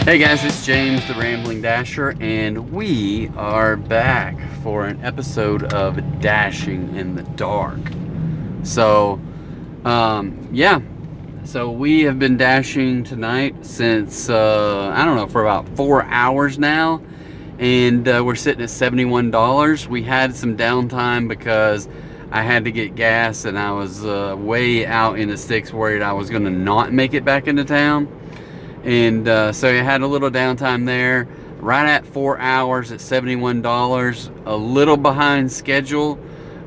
Hey guys, it's James the Rambling Dasher, and we are back for an episode of Dashing in the Dark. So, yeah, so we have been dashing tonight since, I don't know, for about 4 hours now, and we're sitting at $71. We had some downtime because I had to get gas, and I was way out in the sticks worried I was going to not make it back into town. And so I had a little downtime there, right at 4 hours at $71, a little behind schedule.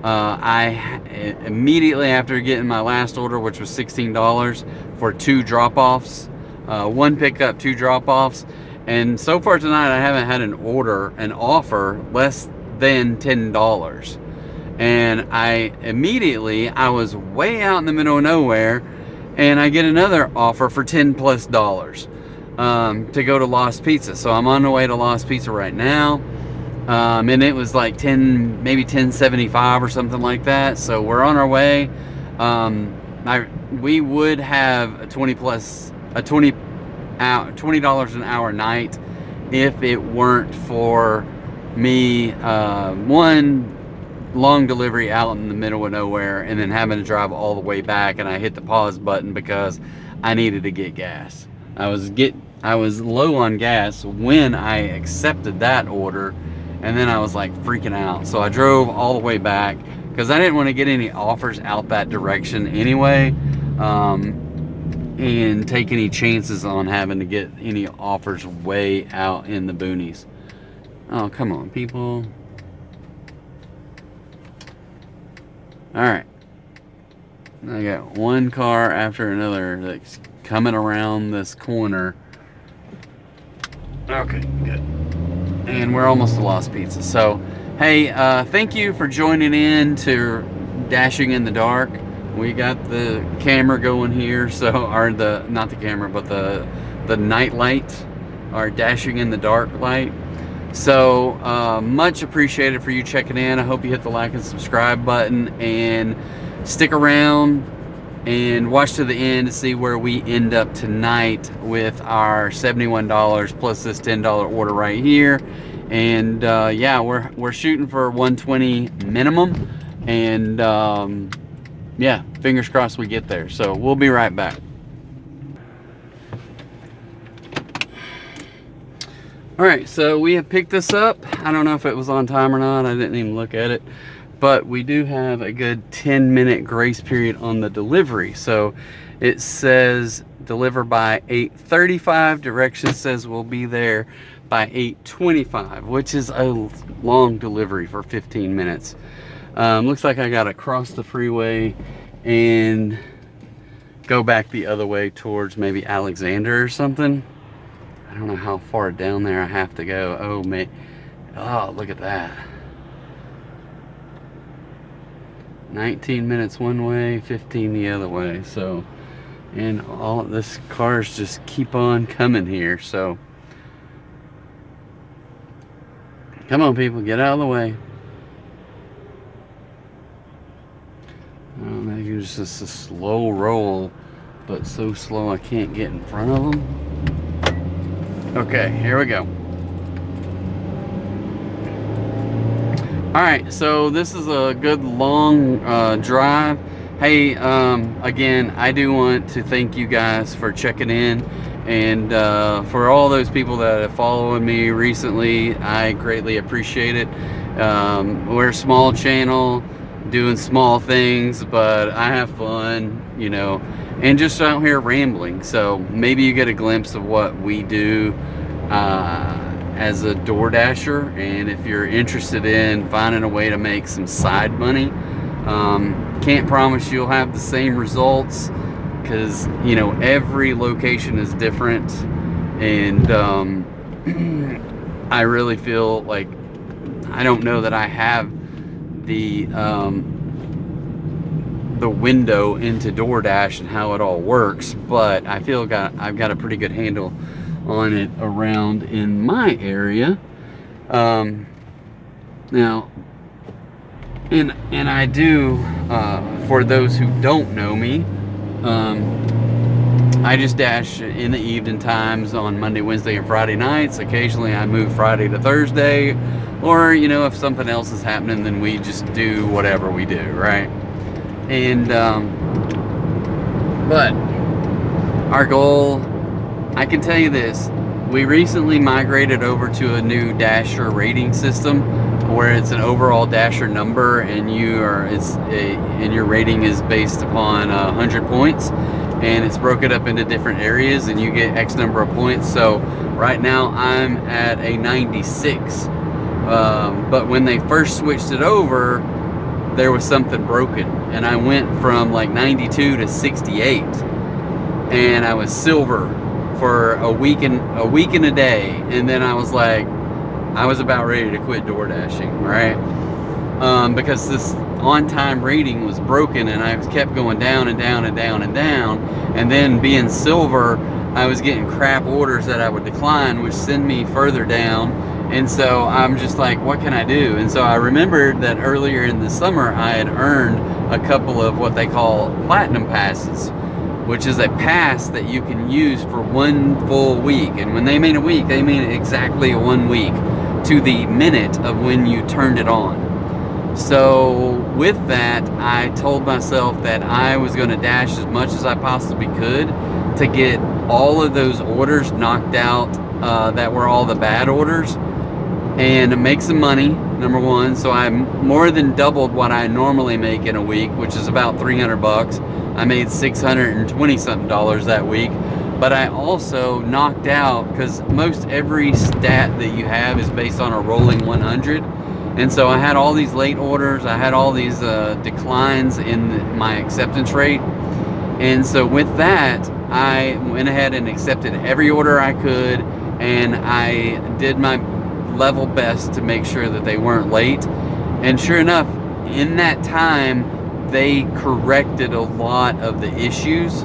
I immediately after getting my last order, which was $16 for 2 drop-offs, 1 pickup, 2 drop-offs, and so far tonight I haven't had an offer less than $10. And I was way out in the middle of nowhere, and I get another offer for $10+ to go to Lost Pizza. So I'm on the way to Lost Pizza right now, and it was like maybe $10.75 or something like that. So we're on our way. We would have a $20 an hour night if it weren't for me one long delivery out in the middle of nowhere and then having to drive all the way back, and I hit the pause button because I needed to get gas. I was low on gas when I accepted that order, and then I was like freaking out, so I drove all the way back because I didn't want to get any offers out that direction anyway, and take any chances on having to get any offers way out in the boonies. Oh, come on, people. Alright, I got one car after another that's coming around this corner. Okay, good. And we're almost to Lost Pizza. So, hey, thank you for joining in to Dashing in the Dark. We got the camera going here, so, or not the camera, but the night light, our Dashing in the Dark light. So much appreciated for you checking in. I hope you hit the like and subscribe button and stick around and watch to the end to see where we end up tonight with our $71 plus this $10 order right here. And yeah, we're shooting for 120 minimum, and yeah, fingers crossed we get there. So we'll be right back. Alright, so we have picked this up. I don't know if it was on time or not. I didn't even look at it. But we do have a good 10-minute grace period on the delivery. So it says deliver by 8:35. Directions says we'll be there by 8:25, which is a long delivery for 15 minutes. Looks like I gotta cross the freeway and go back the other way towards maybe Alexander or something. I don't know how far down there I have to go. Oh, man. Oh, look at that. 19 minutes one way, 15 the other way. So, and all this cars just keep on coming here. So, come on, people, get out of the way. I don't know, maybe it's just a slow roll, but so slow I can't get in front of them. Okay, here we go. Alright, so this is a good long drive. Hey, again, I do want to thank you guys for checking in, and for all those people that have followed me recently, I greatly appreciate it. We're a small channel doing small things, but I have fun, you know, and just out here rambling. So maybe you get a glimpse of what we do as a DoorDasher, and if you're interested in finding a way to make some side money, can't promise you'll have the same results, because, you know, every location is different, and I really feel like I don't know that I have the window into DoorDash and how it all works, but I feel I've got a pretty good handle on it around in my area. Now, and I do, for those who don't know me, I do want to thank you guys for checking in, and for all those people that have followed me recently, I greatly appreciate it. We're a small channel doing small things, but I have fun, you know, and just out here rambling. So maybe you get a glimpse of what we do as a DoorDasher, and if you're interested in finding a way to make some side money, can't promise you'll have the same results, because, you know, every location is different, and I really feel like I don't know that I have the window into DoorDash and how it all works, but I feel I've got a pretty good handle on it around in my area. I just dash in the evening times on Monday, Wednesday, and Friday nights. Occasionally I move Friday to Thursday, or if something else is happening, then we just do whatever we do, right? And but our goal, I can tell you this, we recently migrated over to a new Dasher rating system where it's an overall Dasher number, and and your rating is based upon 100 points, and it's broken up into different areas, and you get X number of points. So right now I'm at a 96, but when they first switched it over, there was something broken, and I went from like 92 to 68, and I was silver for a week and a day, and then I was like, I was about ready to quit door dashing, right? Because this on-time rating was broken, and I kept going down and down and down and down, and then being silver, I was getting crap orders that I would decline, which send me further down. And so I'm just like, what can I do? And so I remembered that earlier in the summer I had earned a couple of what they call platinum passes, which is a pass that you can use for 1 full week. And when they mean a week, they mean exactly 1 week to the minute of when you turned it on. So with that, I told myself that I was going to dash as much as I possibly could to get all of those orders knocked out that were all the bad orders, and make some money, number one. So I more than doubled what I normally make in a week, which is about 300 bucks. I made $620 something that week. But I also knocked out, because most every stat that you have is based on a rolling 100. And so I had all these late orders, I had all these declines in my acceptance rate. And so with that, I went ahead and accepted every order I could, and I did my level best to make sure that they weren't late. And sure enough, in that time, they corrected a lot of the issues,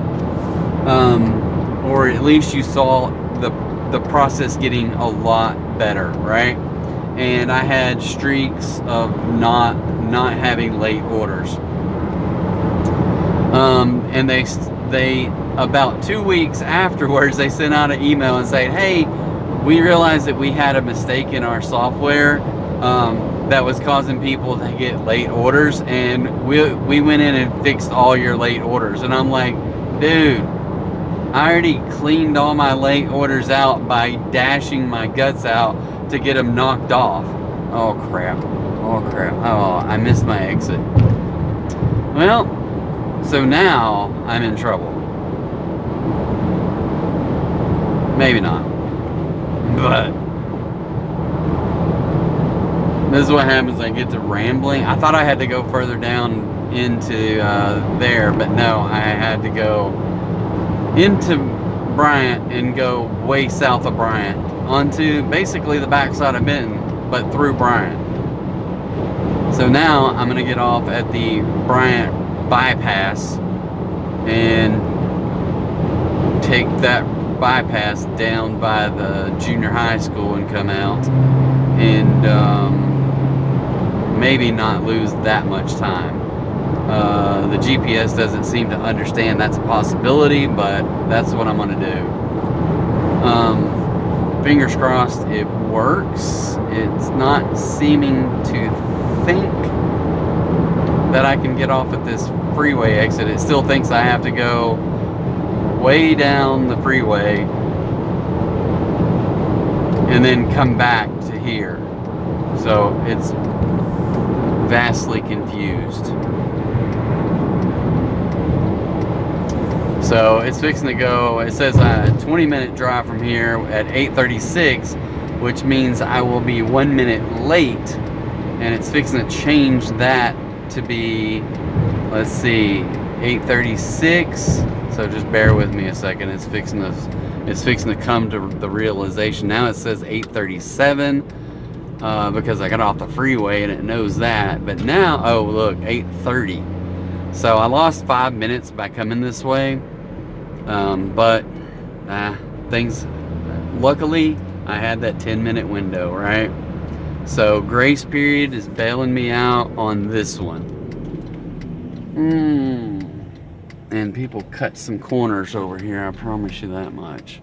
or at least you saw the process getting a lot better, right? And I had streaks of not having late orders. And they about 2 weeks afterwards, they sent out an email and said, hey, we realized that we had a mistake in our software that was causing people to get late orders, and we went in and fixed all your late orders. And I'm like, dude, I already cleaned all my late orders out by dashing my guts out to get them knocked off. Oh crap. Oh, I missed my exit. Well, so now I'm in trouble. Maybe not. But this is what happens when I get to rambling. I thought I had to go further down into there, but no, I had to go into Bryant and go way south of Bryant onto basically the backside of Benton, but through Bryant. So now I'm going to get off at the Bryant bypass and take that bypass down by the junior high school and come out, and maybe not lose that much time. The GPS doesn't seem to understand that's a possibility, but that's what I'm going to do. Fingers crossed it works. It's not seeming to think that I can get off at this freeway exit. It still thinks I have to go way down the freeway and then come back to here. So it's vastly confused. So it's fixing to go, it says a 20-minute drive from here at 8:36, which means I will be 1 minute late, and it's fixing to change that to be, let's see, 8:36. So just bear with me a second. It's fixing to come to the realization. Now it says 8:37 because I got off the freeway and it knows that. But now, oh look, 8:30. So I lost 5 minutes by coming this way. But things, luckily I had that 10-minute window, right? So grace period is bailing me out on this one. And people cut some corners over here, I promise you that much.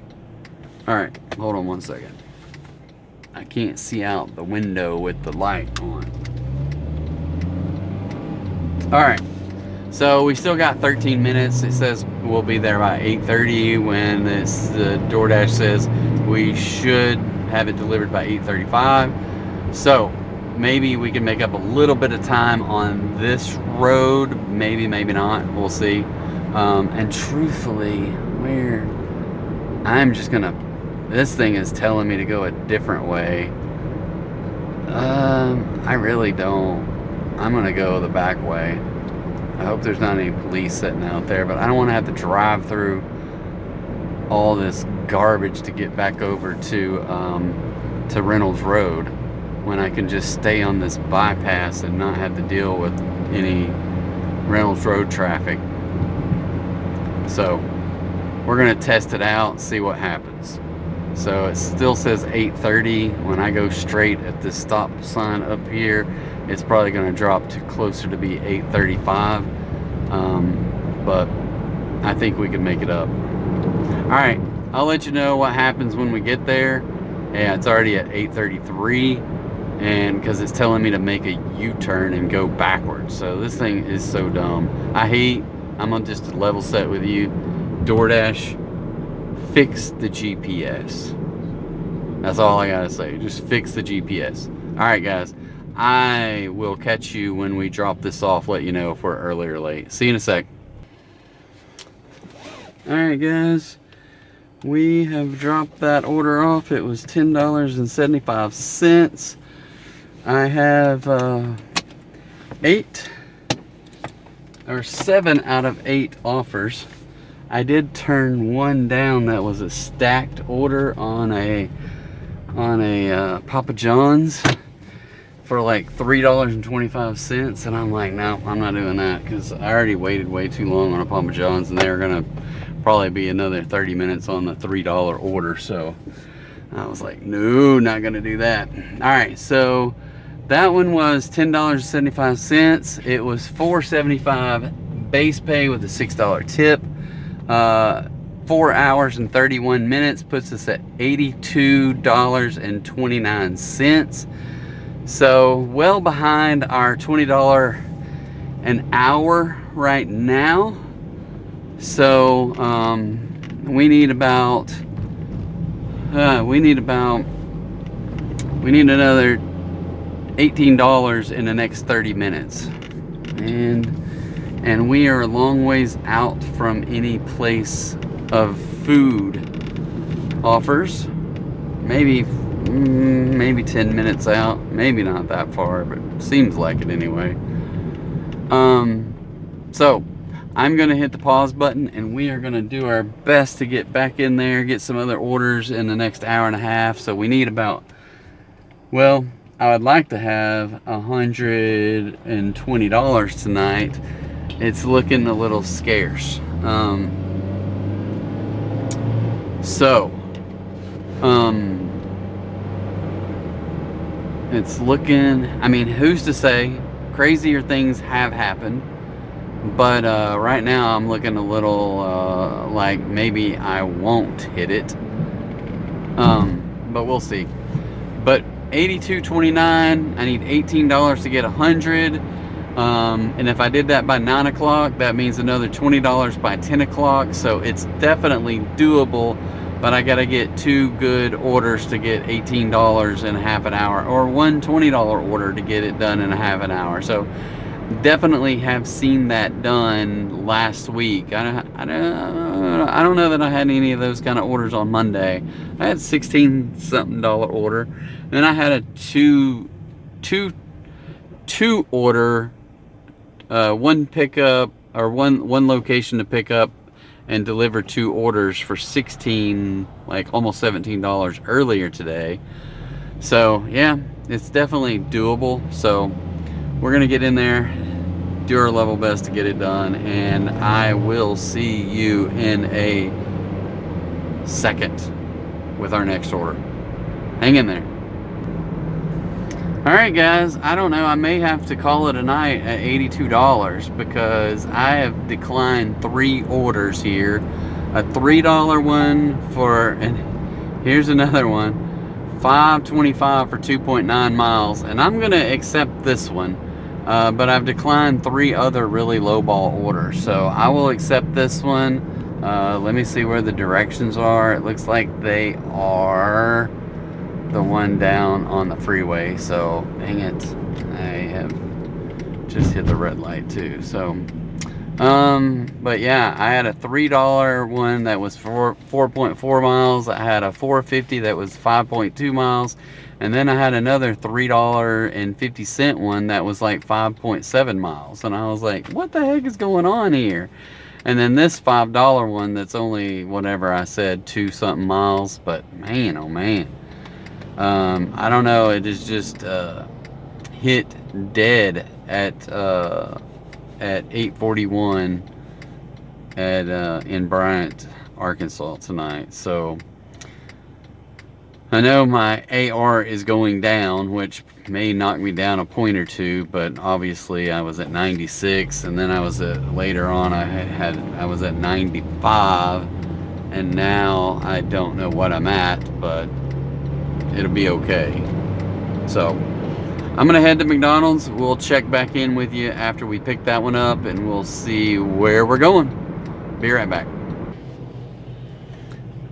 Alright, hold on one second. I can't see out the window with the light on. Alright, so we still got 13 minutes. It says we'll be there by 8:30 when the DoorDash says we should have it delivered by 8:35. So maybe we can make up a little bit of time on this road. Maybe, maybe not. We'll see. And truthfully, I'm just gonna, this thing is telling me to go a different way. I really don't. I'm gonna go the back way. I hope there's not any police sitting out there, but I don't want to have to drive through all this garbage to get back over to Reynolds Road when I can just stay on this bypass and not have to deal with any Reynolds Road traffic. So we're gonna test it out, see what happens. So it still says 8:30. When I go straight at this stop sign up here, it's probably gonna drop to closer to be 8:35. But I think we can make it up. All right, I'll let you know what happens when we get there. Yeah, it's already at 8:33, and because it's telling me to make a U-turn and go backwards. So this thing is so dumb. I'm on just a level set with you. DoorDash, fix the GPS. That's all I gotta say. Just fix the GPS. All right, guys. I will catch you when we drop this off. Let you know if we're early or late. See you in a sec. All right, guys. We have dropped that order off. It was $10.75. I have 7 out of 8 offers. I did turn one down that was a stacked order on a Papa John's for like $3.25, and I'm like, no, I'm not doing that because I already waited way too long on a Papa John's, and they're gonna probably be another 30 minutes on the $3 order. So I was like, no, not gonna do that. All right, so that one was $10.75. It was $4.75 base pay with a $6 tip. 4 hours and 31 minutes puts us at $82.29. So well behind our $20 an hour right now. So we need another $18 in the next 30 minutes. And we are a long ways out from any place of food offers. Maybe 10 minutes out, maybe not that far, but seems like it anyway. So I'm gonna hit the pause button, and we are gonna do our best to get back in there, get some other orders in the next hour and a half. So we need about, well, I would like to have $120 tonight. It's looking a little scarce. It's looking, I mean, who's to say? Crazier things have happened, but right now I'm looking a little like maybe I won't hit it, but we'll see. But $82.29, I need $18 to get 100. And if I did that by 9 o'clock, that means another $20 by 10 o'clock. So it's definitely doable, but I gotta get 2 good orders to get $18 in a half an hour, or one $20 order to get it done in a half an hour. So definitely have seen that done last week. I don't know that I had any of those kind of orders on Monday. I had $16 something order, and I had a two order, one pickup, or one location to pick up and deliver 2 orders for $16, like almost $17 earlier today. So yeah, it's definitely doable. So we're gonna get in there, do our level best to get it done, and I will see you in a second with our next order. Hang in there. All right, guys, I don't know. I may have to call it a night at $82 because I have declined 3 orders here. A $3 one for, and here's another one, $5.25 for 2.9 miles, and I'm gonna accept this one. But I've declined 3 other really lowball orders, so I will accept this one. Let me see where the directions are. It looks like they are the one down on the freeway, so dang it, I have just hit the red light too. So but yeah, I had a $3 one that was for 4.4 miles. I had a $4.50 that was 5.2 miles, and then I had another $3.50 one that was like 5.7 miles, and I was like, what the heck is going on here? And then this $5 one that's only whatever I said, 2 something miles, but man, oh man, I don't know, it is just hit dead at 8:41 at in Bryant, Arkansas tonight. So I know my AR is going down, which may knock me down a point or two, but obviously I was at 96, and then I was at, later on I was at 95, and now I don't know what I'm at, but it'll be okay. So I'm gonna head to McDonald's. We'll check back in with you after we pick that one up, and we'll see where we're going. Be right back.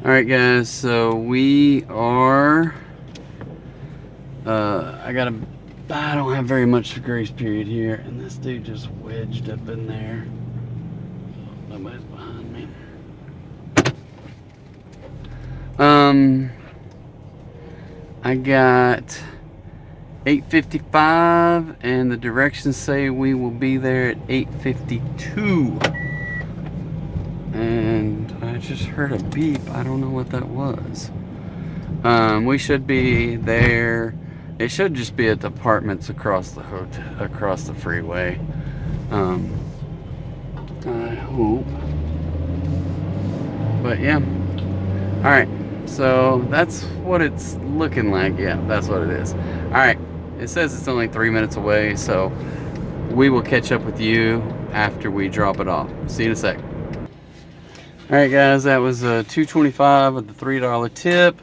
All right, guys, so we are I don't have very much grace period here, and this dude just wedged up in there. Nobody's behind me. I got 8:55, and the directions say we will be there at 8:52. And I just heard a beep. I don't know what that was. We should be there. It should just be at the apartments across the hotel, across the freeway. I hope. But yeah. All right. So that's what it's looking like. Yeah, that's what it is. All right. It says it's only 3 minutes away, so we will catch up with you after we drop it off. See you in a sec. All right, guys, that was $2.25 with the $3 tip,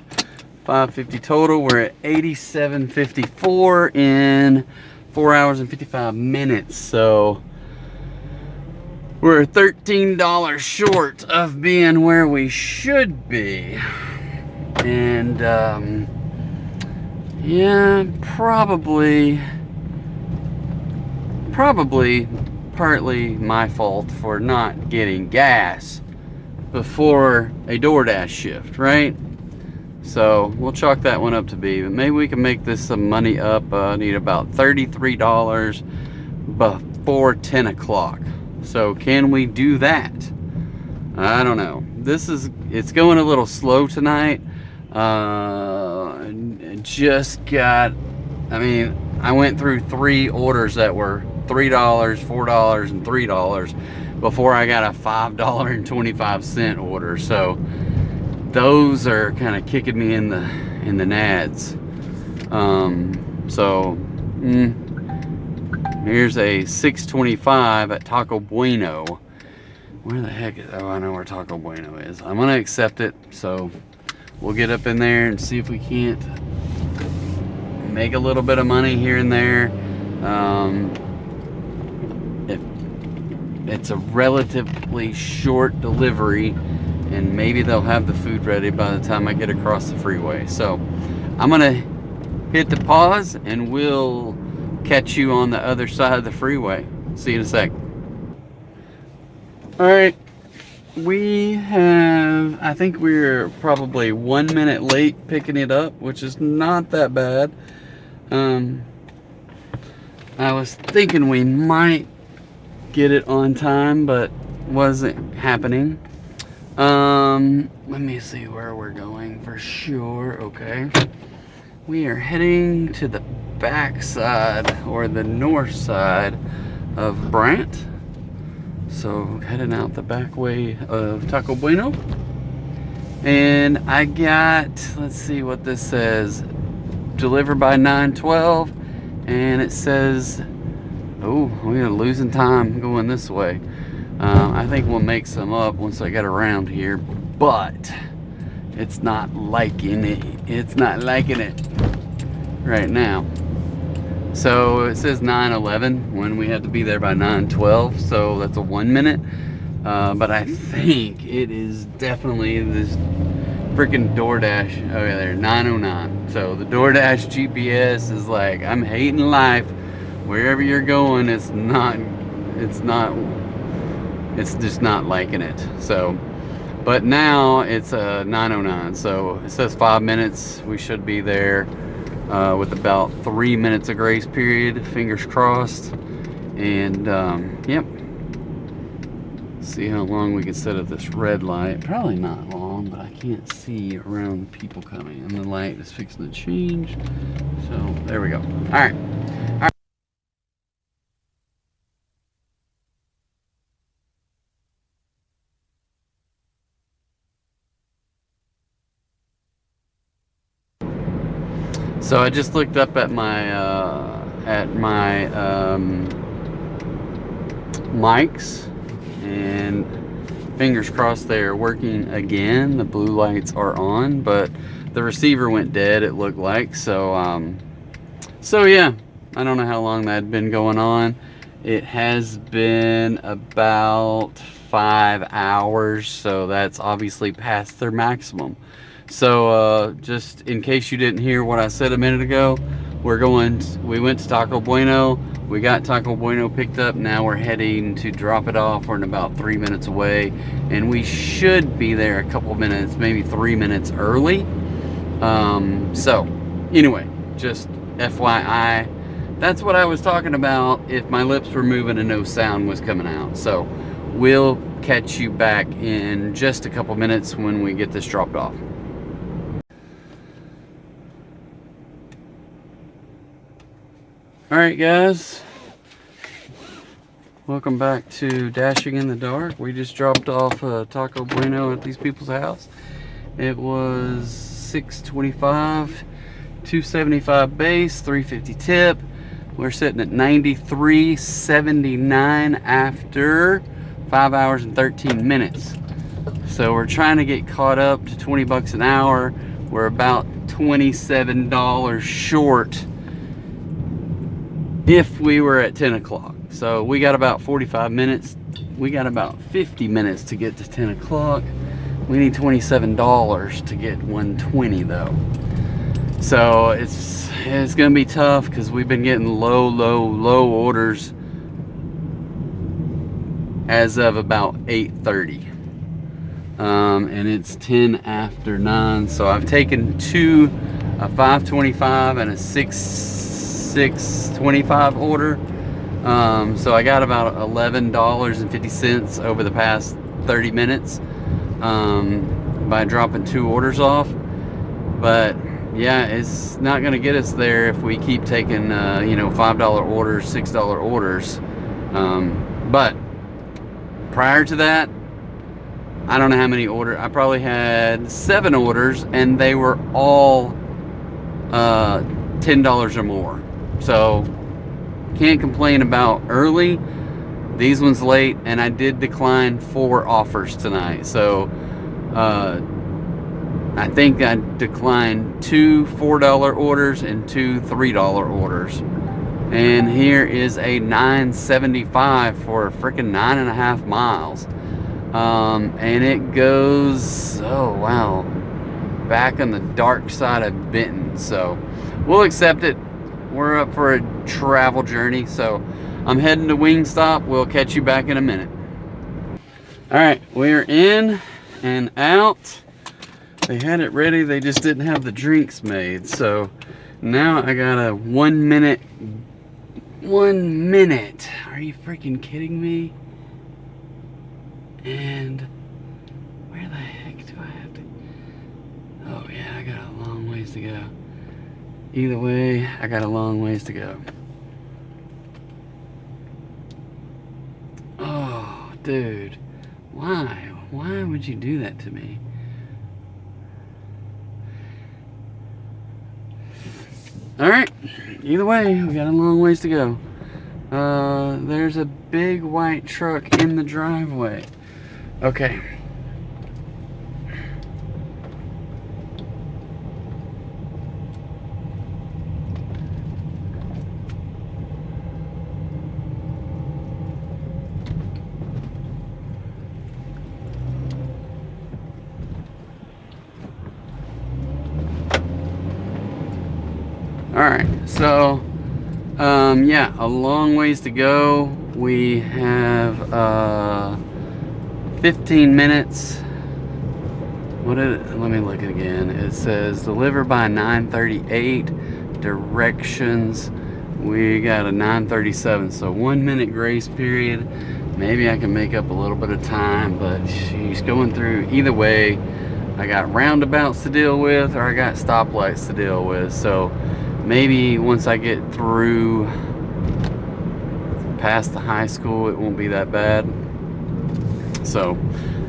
$5.50 total. We're at $87.54 in 4 hours and 55 minutes. So we're $13 short of being where we should be. And yeah, probably partly my fault for not getting gas before a DoorDash shift, right? So we'll chalk that one up to B, but maybe we can make this some money up. I need about $33 before 10 o'clock. So can we do that? I don't know. It's going a little slow tonight. I went through 3 orders that were $3, $4, and $3 before I got a $5.25 order. So those are kind of kicking me in the nads. Here's a $6.25 at Taco Bueno. Where the heck is, oh, I know where Taco Bueno is. I'm gonna accept it, so we'll get up in there and see if we can't make a little bit of money here and there. If it's a relatively short delivery, and maybe they'll have the food ready by the time I get across the freeway. So I'm gonna hit the pause, and we'll catch you on the other side of the freeway. See you in a sec. All right, I think we're probably 1 minute late picking it up, which is not that bad. I was thinking we might get it on time, but wasn't happening. Let me see where we're going for sure. Okay, we are heading to the back side, or the north side of Brant. So heading out the back way of Taco Bueno. And I got, let's see what this says, delivered by 9:12, and it says, oh, we're losing time going this way. I think we'll make some up once I get around here, but it's not liking it. It's not liking it right now. So it says 9:11 when we had to be there by 9:12, so that's a 1 minute. But I think it is definitely this freaking DoorDash. Oh yeah, there, 9:09. So the DoorDash GPS is like, I'm hating life. Wherever you're going, it's just not liking it. So, but now it's 9:09. So it says 5 minutes. We should be there with about 3 minutes of grace period. Fingers crossed. And yep. See how long we can set at this red light. Probably not long, but I can't see around the people coming, and the light is fixing to change. So there we go. All right. So I just looked up at my mics, and fingers crossed they are working again. The blue lights are on, but the receiver went dead, it looked like. So so yeah, I don't know how long that had been going on. It has been about 5 hours, so that's obviously past their maximum. So just in case you didn't hear what I said a minute ago, we went to Taco Bueno. We got Taco Bueno picked up. Now we're heading to drop it off. We're in about 3 minutes away, and we should be there a couple minutes, maybe 3 minutes early. So anyway, just FYI, that's what I was talking about if my lips were moving and no sound was coming out. So we'll catch you back in just a couple minutes when we get this dropped off. Alright guys, welcome back to Dashing in the Dark. We just dropped off Taco Bueno at these people's house. It was $6.25, $2.75 base, $3.50 tip. We're sitting at $93.79 after 5 hours and 13 minutes. So we're trying to get caught up to 20 bucks an hour. We're about $27 short if we were at 10 o'clock. So we got about 45 minutes. We got about 50 minutes to get to 10 o'clock. We need $27 to get 120 though. So it's gonna be tough because we've been getting low orders as of about 8:30. And it's 10 after 9. So I've taken two, a 525 and a 625 order. So I got about $11.50 over the past 30 minutes by dropping 2 orders off. But yeah, it's not going to get us there if we keep taking $5 orders, $6 orders. But prior to that, I don't know how many orders. I probably had 7 orders, and they were all $10 or more. So can't complain about early. These ones late, and I did decline 4 offers tonight. So I think I declined 2 $4 orders and 2 $3 orders. And here is a $9.75 for freaking 9.5 miles. And it goes, oh wow, back on the dark side of Benton. So we'll accept it. We're up for a travel journey. So I'm heading to Wingstop. We'll catch you back in a minute. All right, we're in and out. They had it ready, they just didn't have the drinks made. So now I got a 1 minute. 1 minute. Are you freaking kidding me? And where the heck do I have to? Oh yeah, I got a long ways to go. Either way, I got a long ways to go. Oh, dude. Why? Why would you do that to me? All right, either way, we got a long ways to go. There's a big white truck in the driveway. Okay. All right, so yeah, a long ways to go. We have 15 minutes. Let me look again. It says deliver by 9:38. Directions, we got a 9:37, so 1 minute grace period. Maybe I can make up a little bit of time, but she's going through. Either way, I got roundabouts to deal with, or I got stoplights to deal with. So maybe once I get through past the high school, it won't be that bad. So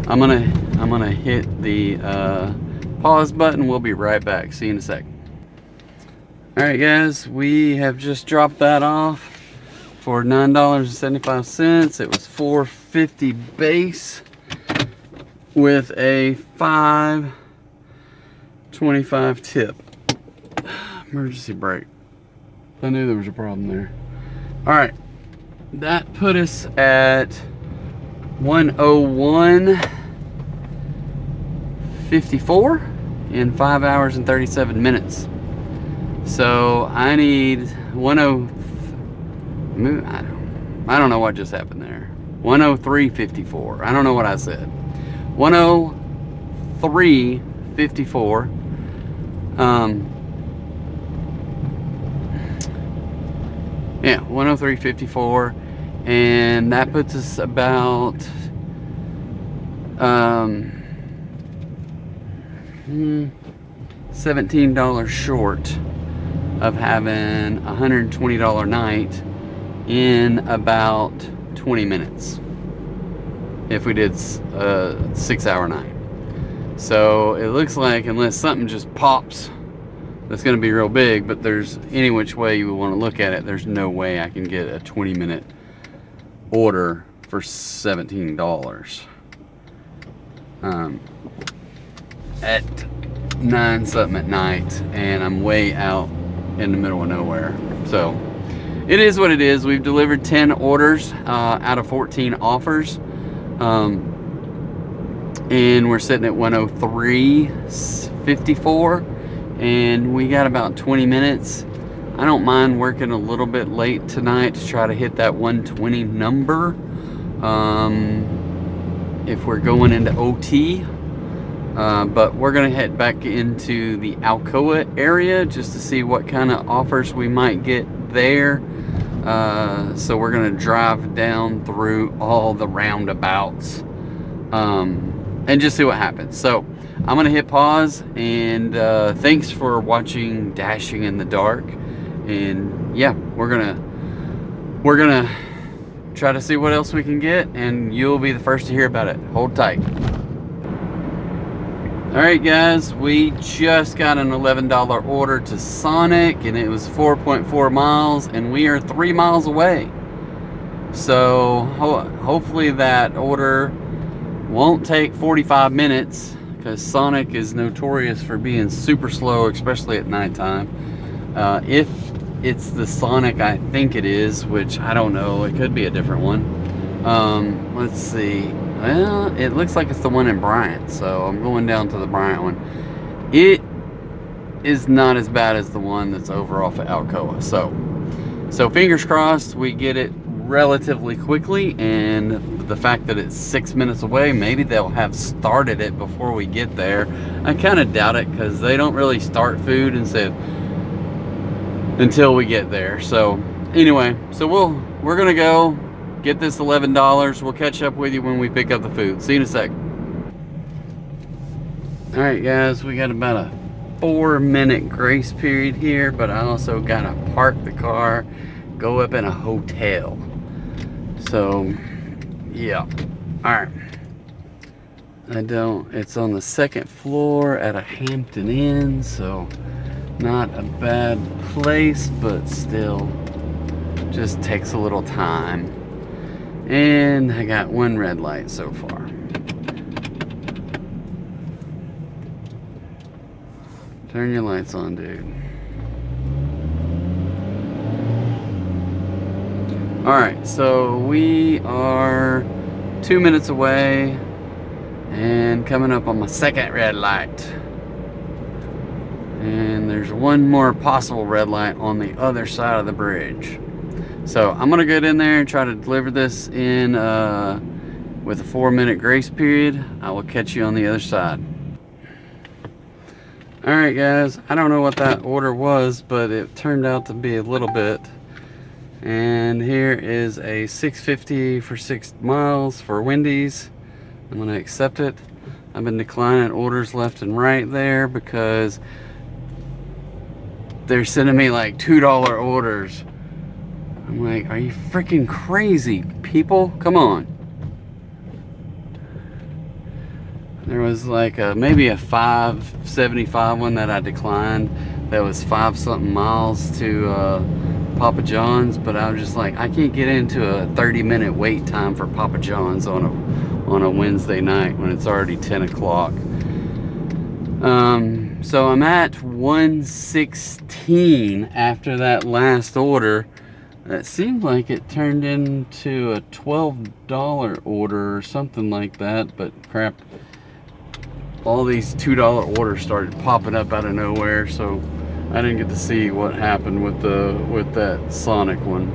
I'm gonna hit the pause button. We'll be right back. See you in a sec. All right, guys, we have just dropped that off for $9.75. It was $4.50 base with a $5.25 tip. Emergency brake. I knew there was a problem there. All right, that put us at 101.54 in 5 hours and 37 minutes. So I need 10. I don't know what just happened there. 103.54. I don't know what I said. 103.54. Yeah, 103.54, and that puts us about $17 short of having a $120 night in about 20 minutes if we did a 6-hour night. So it looks like, unless something just pops that's going to be real big, but there's any which way you want to look at it, there's no way I can get a 20-minute order for $17 at 9 something at night, and I'm way out in the middle of nowhere. So it is what it is. We've delivered 10 orders out of 14 offers, and we're sitting at 103.54, and we got about 20 minutes. I don't mind working a little bit late tonight to try to hit that 120 number if we're going into OT. But we're gonna head back into the Alcoa area just to see what kind of offers we might get there. So we're gonna drive down through all the roundabouts and just see what happens. So I'm gonna hit pause, and thanks for watching Dashing in the Dark. And yeah, we're gonna try to see what else we can get, and you'll be the first to hear about it. Hold tight. All right, guys, we just got an $11 order to Sonic, and it was 4.4 miles, and we are 3 miles away. So hopefully that order won't take 45 minutes, because Sonic is notorious for being super slow, especially at nighttime. If it's the Sonic I think it is, which I don't know, it could be a different one. Let's see. Well, it looks like it's the one in Bryant, so I'm going down to the Bryant one. It is not as bad as the one that's over off of Alcoa. So fingers crossed we get it relatively quickly, and the fact that it's 6 minutes away, maybe they'll have started it before we get there. I kind of doubt it, because they don't really start food until we get there. So anyway, so we're gonna go get this $11. We'll catch up with you when we pick up the food. See you in a sec. All right, guys, we got about a 4-minute grace period here, but I also gotta park the car, go up in a hotel. So yeah, all right. It's on the 2nd floor at a Hampton Inn, so Not a bad place, but still just takes a little time. And I got one red light so far. Turn your lights on, dude. Alright, so we are 2 minutes away and coming up on my second red light. And there's one more possible red light on the other side of the bridge. So I'm gonna get in there and try to deliver this in with a 4-minute grace period. I will catch you on the other side. Alright guys, I don't know what that order was, but it turned out to be a little bit. And here is a $6.50 for 6 miles for Wendy's. I'm gonna accept it. I've been declining orders left and right there because they're sending me like $2 orders. I'm like, are you freaking crazy, people? Come on. There was like maybe a $5.75 one that I declined. That was 5-something miles to Papa John's, but I was just like, I can't get into a 30-minute wait time for Papa John's on a Wednesday night when it's already 10 o'clock. So I'm at 116 after that last order. That seemed like it turned into a $12 order or something like that, but crap. All these $2 orders started popping up out of nowhere, so I didn't get to see what happened with that Sonic one.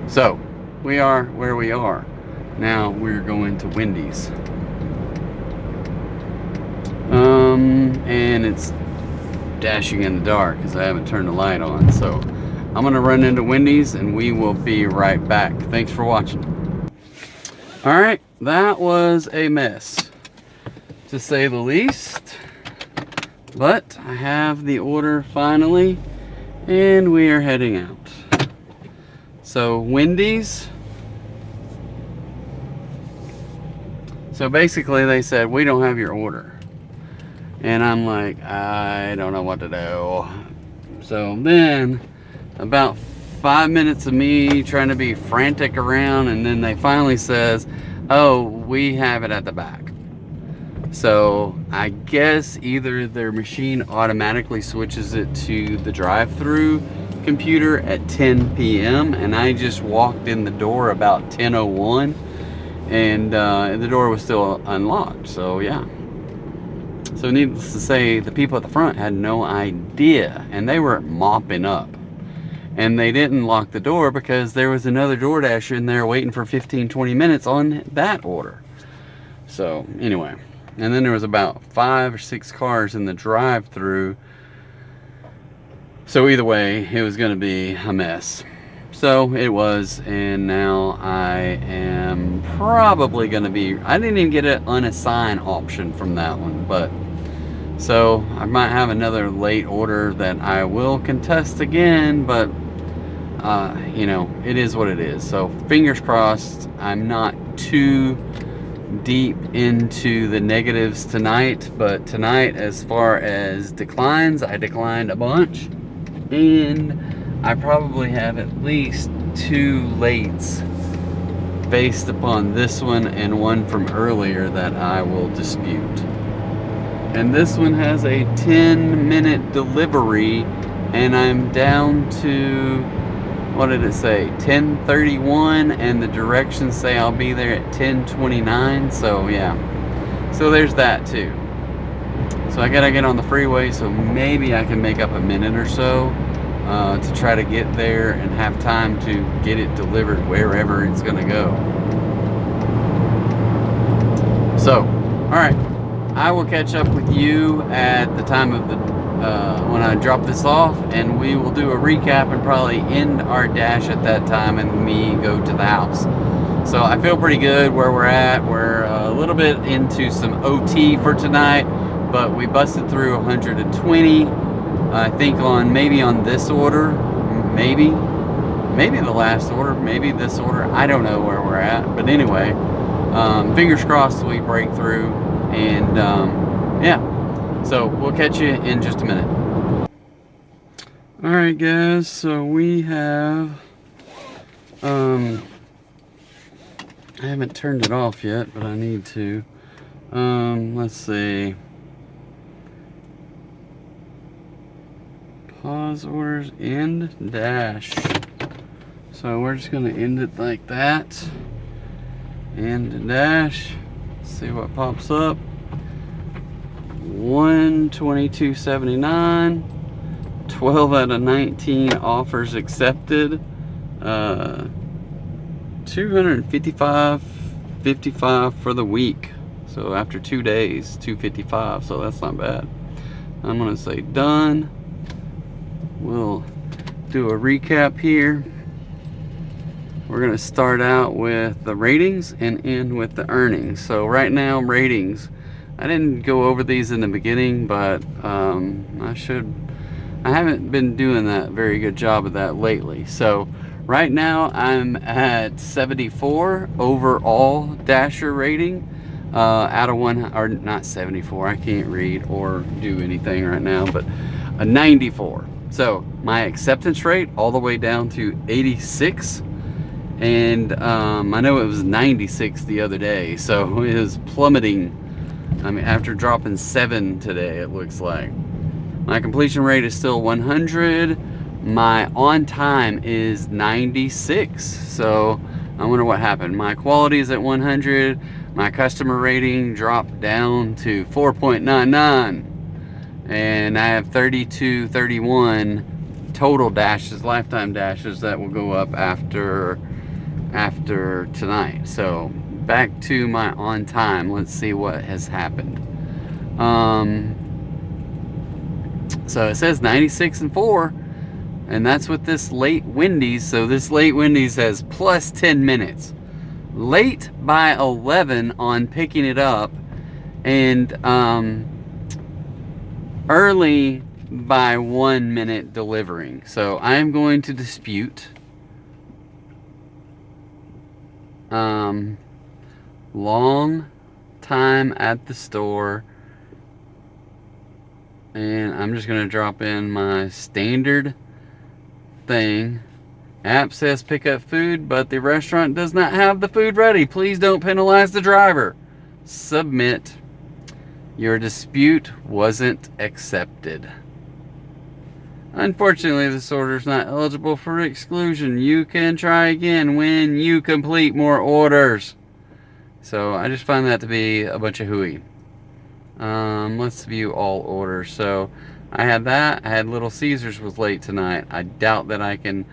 So we are where we are. Now we're going to Wendy's. And it's dashing in the dark because I haven't turned the light on. So I'm gonna run into Wendy's and we will be right back. Thanks for watching. All right, that was a mess, to say the least. But I have the order finally, and we are heading out. So Wendy's. So basically they said, we don't have your order. And I'm like, I don't know what to do. So then about 5 minutes of me trying to be frantic around, and then they finally says, oh, we have it at the back. So I guess either their machine automatically switches it to the drive-through computer at 10 p.m. and I just walked in the door about 10:01 and the door was still unlocked. So yeah. So needless to say, the people at the front had no idea, and they were mopping up. And they didn't lock the door because there was another DoorDasher in there waiting for 15-20 minutes on that order. So anyway, and then there was about 5 or 6 cars in the drive-through. So either way, it was going to be a mess. So it was, and now I am probably going to be, I didn't even get an unassign option from that one, but so I might have another late order that I will contest again, but you know, it is what it is. So fingers crossed I'm not too deep into the negatives tonight, but tonight, as far as declines, I declined a bunch, and I probably have at least 2 lates based upon this one and one from earlier that I will dispute. And this one has a 10-minute delivery, and I'm down to, what did it say, 10:31, and the directions say I'll be there at 10:29. So yeah, so there's that too. So I gotta get on the freeway, so maybe I can make up a minute or so to try to get there and have time to get it delivered wherever it's gonna go. So all right, I will catch up with you at the time of the when I drop this off, and we will do a recap and probably end our dash at that time and me go to the house. So I feel pretty good where we're at. We're a little bit into some OT for tonight, but we busted through 120. I think maybe on this order, maybe the last order, maybe this order. I don't know where we're at, but anyway, fingers crossed we break through, and yeah. So we'll catch you in just a minute. All right, guys. So we have, I haven't turned it off yet, but I need to. Let's see. Pause orders, end dash. So we're just gonna end it like that. End dash. See what pops up. 122.79. 12 out of 19 offers accepted. 255.55 for the week. So after 2 days, 255. So that's not bad. I'm gonna say done. We'll do a recap here. We're gonna start out with the ratings and end with the earnings. So right now, ratings. I didn't go over these in the beginning, but I haven't been doing that very good job of that lately. So right now I'm at 74 overall Dasher rating out of one, or not 74, I can't read or do anything right now, but a 94. So my acceptance rate all the way down to 86, and I know it was 96 the other day, so it is plummeting. I mean, after dropping 7 today, it looks like. My completion rate is still 100. My on time is 96. So I wonder what happened. My quality is at 100. My customer rating dropped down to 4.99. And I have 31 total dashes, lifetime dashes, that will go up after tonight. So back to my on time. Let's see what has happened. So it says 96 and 4, and that's with this late Wendy's. So this late Wendy's has plus 10 minutes. Late by 11 on picking it up, and early by 1 minute delivering. So I'm going to dispute long time at the store, and I'm just going to drop in my standard thing. App says pick up food, but the restaurant does not have the food ready. Please don't penalize the driver. Submit. Your dispute wasn't accepted. Unfortunately, this order is not eligible for exclusion. You can try again when you complete more orders. So I just find that to be a bunch of hooey. Let's view all orders. So I had that. I had Little Caesars was late tonight. I doubt that I can.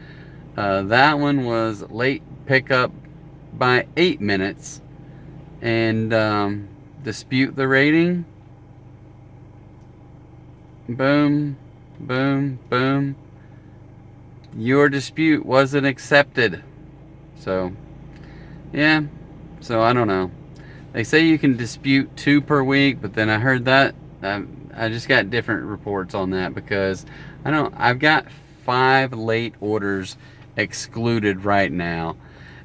That one was late pickup by 8 minutes. And dispute the rating. Boom, boom, boom. Your dispute wasn't accepted. So, yeah. So I don't know. They say you can dispute 2 per week, but then I heard that I just got different reports on that, because I've got 5 late orders excluded right now,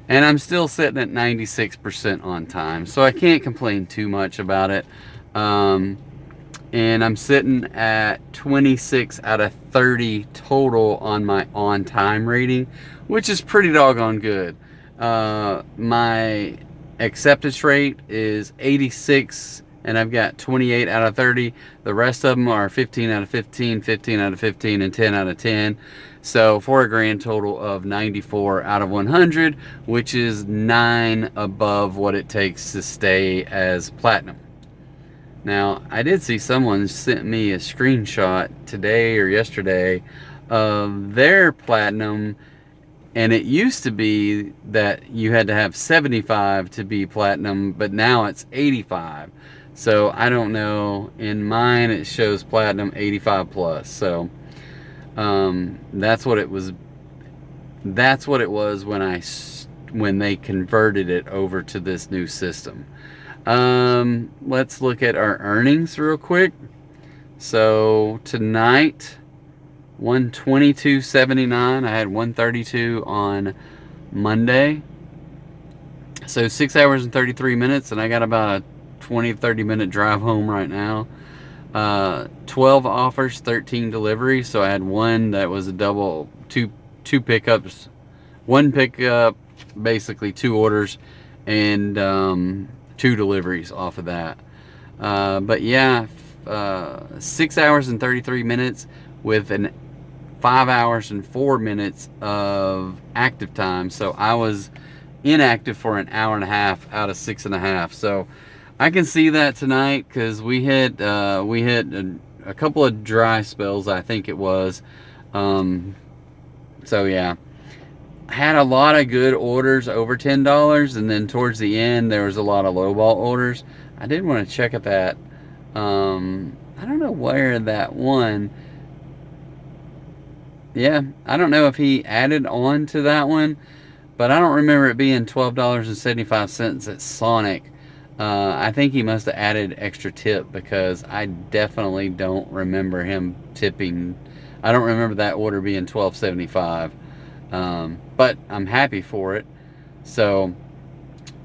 and I'm still sitting at 96% on time, so I can't complain too much about it. And I'm sitting at 26 out of 30 total on my on time rating, which is pretty doggone good. My acceptance rate is 86, and I've got 28 out of 30. The rest of them are 15 out of 15, 15 out of 15, and 10 out of 10. So for a grand total of 94 out of 100, which is 9 above what it takes to stay as platinum. Now, I did see someone sent me a screenshot today or yesterday of their platinum, and it used to be that you had to have 75 to be platinum, but now it's 85. So I don't know. In mine, it shows platinum 85 plus. So that's what it was. That's what it was when they converted it over to this new system. Let's look at our earnings real quick. So tonight, 122.79. I had 132 on Monday. So 6 hours and 33 minutes, and I got about a 20-30 minute drive home right now. 12 offers, 13 deliveries. So I had one that was a double, two pickups, one pickup, basically 2 orders, and 2 deliveries off of that. But yeah, 6 hours and 33 minutes with an 5 hours and 4 minutes of active time. So I was inactive for an hour and a half out of 6.5. So I can see that tonight, because we hit a couple of dry spells, I think it was. So yeah, had a lot of good orders over $10, and then towards the end there was a lot of lowball orders. I did want to check at that. I don't know where that one. Yeah, I don't know if he added on to that one, but I don't remember it being $12.75 at Sonic. I think he must have added extra tip, because I definitely don't remember him tipping. I don't remember that order being $12.75. But I'm happy for it. So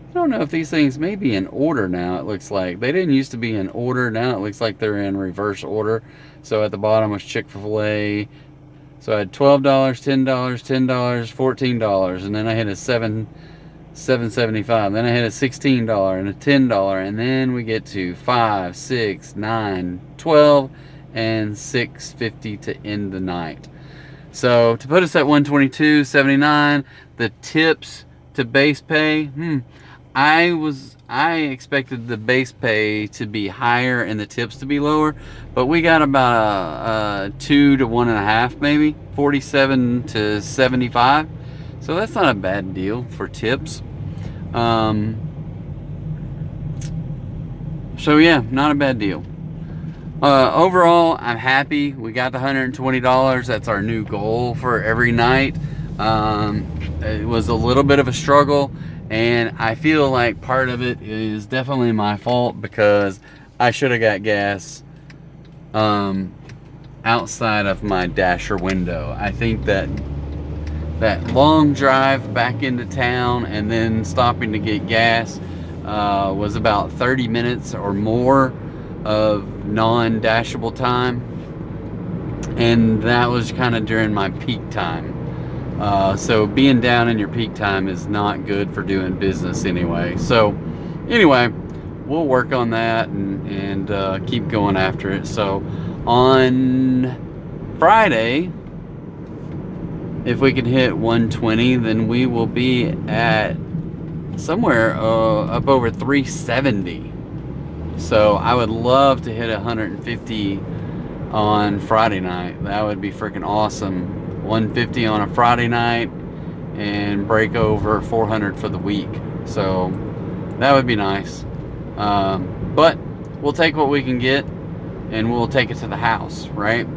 I don't know if these things may be in order now. It looks like they didn't used to be in order. Now it looks like they're in reverse order. So at the bottom was Chick-fil-A. So I had $12, $10, $10, $14, and then I hit a $7.75. Then I hit a $16 and a $10, and then we get to 5, 6, 9, 12, and $6.50 to end the night. So to put us at $122.79, the tips to base pay, I expected the base pay to be higher and the tips to be lower, but we got about a 2 to 1.5, maybe 47 to 75. So that's not a bad deal for tips. So yeah, not a bad deal. Overall, I'm happy. We got the $120. That's our new goal for every night. It was a little bit of a struggle, and I feel like part of it is definitely my fault, because I should have got gas outside of my Dasher window. I think that long drive back into town and then stopping to get gas was about 30 minutes or more of non-dashable time, and that was kind of during my peak time. So being down in your peak time is not good for doing business anyway. So anyway, we'll work on that and keep going after it. So on Friday, if we can hit 120, then we will be at somewhere up over 370. So I would love to hit 150 on Friday night. That would be freaking awesome. 150 on a Friday night and break over 400 for the week. So that would be nice. But we'll take what we can get, and we'll take it to the house, right?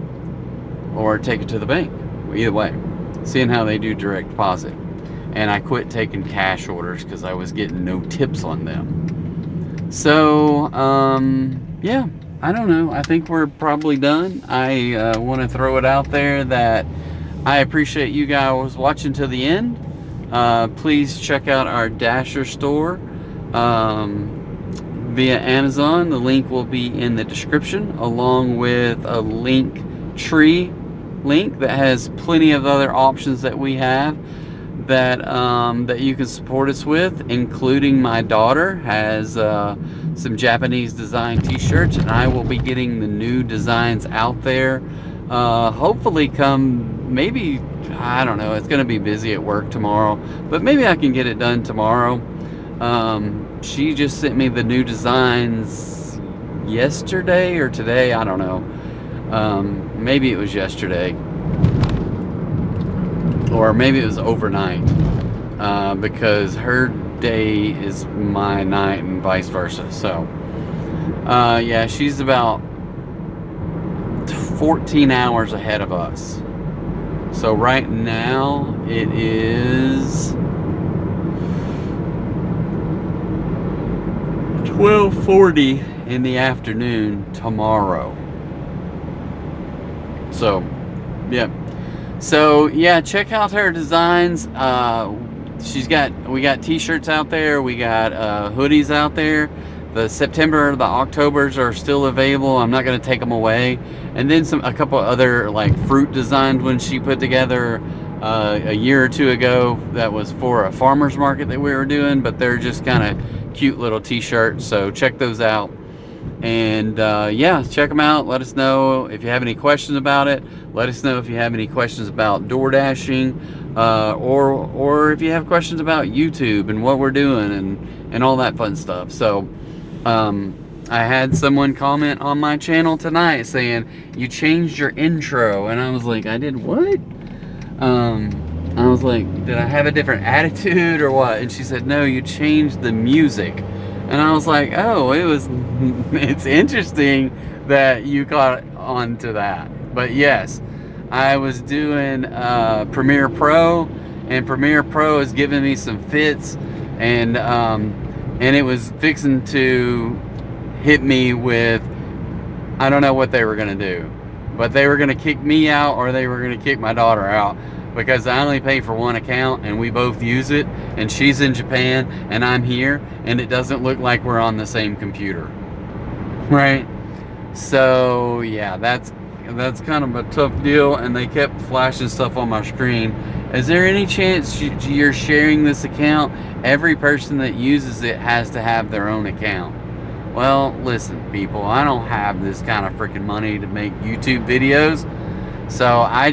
Or take it to the bank. Either way. Seeing how they do direct deposit. And I quit taking cash orders because I was getting no tips on them. So, yeah, I don't know. I think we're probably done. I want to throw it out there that I appreciate you guys watching to the end. Please check out our Dasher store via Amazon. The link will be in the description, along with a link tree link that has plenty of other options that we have that you can support us with, including my daughter has some Japanese design t-shirts, and I will be getting the new designs out there hopefully come, maybe, I don't know, it's gonna be busy at work tomorrow, but maybe I can get it done tomorrow. She just sent me the new designs yesterday or today, I don't know. Maybe it was yesterday, or maybe it was overnight, because her day is my night and vice versa. So yeah, she's about 14 hours ahead of us. So right now it is 12:40 in the afternoon tomorrow. So yeah, check out her designs. We got t-shirts out there, we got hoodies out there. The September, the Octobers are still available. I'm not going to take them away. And then a couple other like fruit designed ones she put together a year or two ago. That was for a farmer's market that we were doing, but they're just kind of cute little t-shirts. So check those out. And yeah, check them out. Let us know if you have any questions about it. Let us know if you have any questions about door dashing, or if you have questions about YouTube and what we're doing and all that fun stuff. So I had someone comment on my channel tonight saying you changed your intro, and I was like, I did what? I was like, did I have a different attitude or what? And she said, no, you changed the music. And I was like, oh, it's interesting that you caught on to that. But yes, I was doing Premiere Pro, and Premiere Pro is giving me some fits, and it was fixing to hit me with, I don't know what they were going to do, but they were going to kick me out or they were going to kick my daughter out, because I only pay for one account and we both use it, and she's in Japan and I'm here, and it doesn't look like we're on the same computer, right? So yeah, that's kind of a tough deal, and they kept flashing stuff on my screen. Is there any chance you're sharing this account? Every person that uses it has to have their own account. Well, listen, people, I don't have this kind of freaking money to make YouTube videos. So I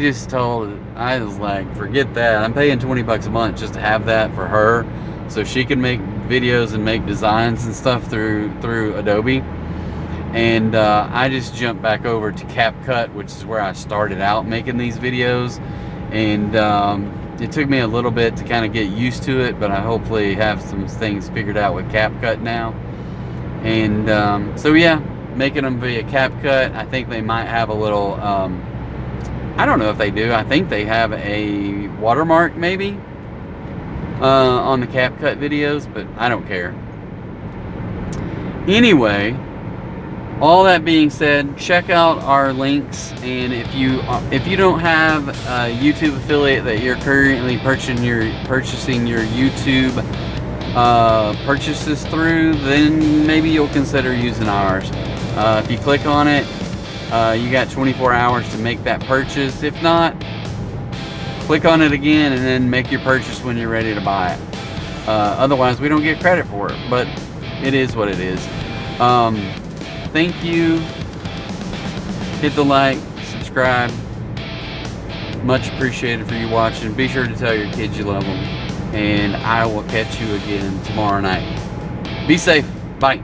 was like, forget that. I'm paying 20 bucks a month just to have that for her, so she can make videos and make designs and stuff through Adobe. And I just jumped back over to CapCut, which is where I started out making these videos. And it took me a little bit to kind of get used to it, but I hopefully have some things figured out with CapCut now. And so yeah, making them via CapCut. I think they might have a little, I don't know if they do. I think they have a watermark maybe on the CapCut videos, but I don't care. Anyway, all that being said, check out our links, and if you don't have a YouTube affiliate that you're currently purchasing your YouTube purchases through, then maybe you'll consider using ours. If you click on it, you got 24 hours to make that purchase. If not, click on it again and then make your purchase when you're ready to buy it. Otherwise, we don't get credit for it, but it is what it is. Thank you. Hit the like, subscribe. Much appreciated for you watching. Be sure to tell your kids you love them. And I will catch you again tomorrow night. Be safe. Bye.